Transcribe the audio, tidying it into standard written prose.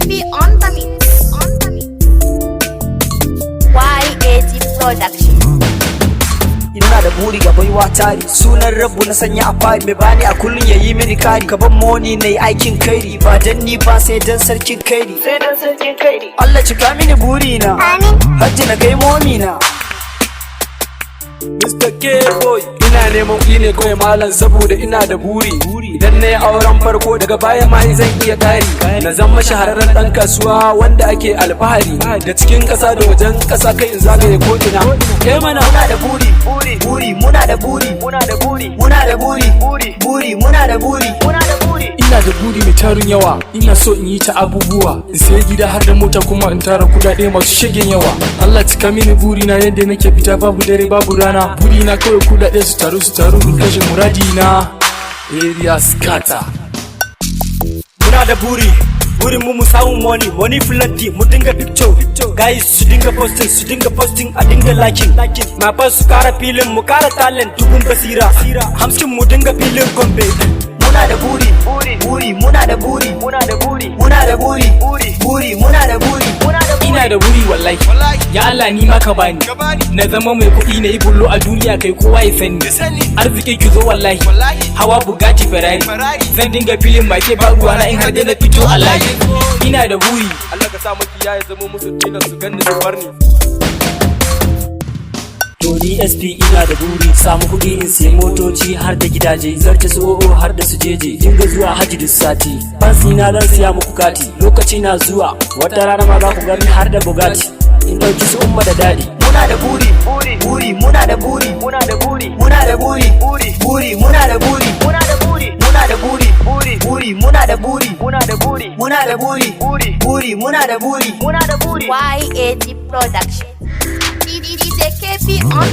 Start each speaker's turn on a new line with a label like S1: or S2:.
S1: KP on the mix. YAG Production.
S2: Ina da buri ga baiwa tari, sunan rabu na sanya a fari, mai bani a kullun yayi mini kari, ka ban moni nayi aikin kairi, ba dan ni ba sai dan sarkin kairi, Allah cika mini buri na, hajji na kai momi na.
S3: Mr. K-Boy ina neman kuɗi ne kawai malam saboda ina da buri. Idan na yi auren farko daga baya ma zan iya kari, na zama shahararren ɗan kasuwa wanda ake alfahari, da cikin ƙasa da wajen ƙasa kai in zagaye ko'ina.
S2: Kai mana muna da buri, muna da buri, muna da buri, muna da buri, muna da buri.
S3: Ina da buri mai tarin yawa, ina so in yi ta abubuwa, in sayi gida har da mota kuma in tara kudade masu shagen yawa. Allah cika mini buri na yadda nake fita babu dare babu rana. Buri na kawai kudade su taru in kashe muradi na. Area scatter.
S2: Muna da buri, burin mu samu money plenty, mu dinga picture, guys su dinga posting, a dinga liking. My boss su kara filin, mu kara talent, dubun basira, hamskin mu dinga filin Gombe. Muna da buri, muna da buri, muna da buri, muna da buri, muna da buri.
S3: Ina da buri wallahi, ya Allah ni maka bani, na zama mai kuɗi na yi bullo a duniya kai kowa ya sani. Arziki ki zo wallahi, hawa Bugatti Ferrari, zan dinga filin make ba ruwa na in har da na fito a layi. Ina da buri, Allah ka sa maki ya zama musu tilas su ganni su barni.
S2: Tony SP ina da buri, samu kuɗi in siya motoci har da gidaje, zarce su o'o har da su jeje, dinga zuwa haji duk sati, fansi na zan siya muku kati, lokaci na zuwa, wata rana ma za ku gani har da Bugatti, in ɗauki su umma da daɗi. Muna da buri, muna da buri, muna da buri, muna da buri, muna da buri, muna da buri, muna da buri, muna da buri, muna da buri, muna da buri, muna da buri, muna da buri.
S1: YAG Production. DJ KP on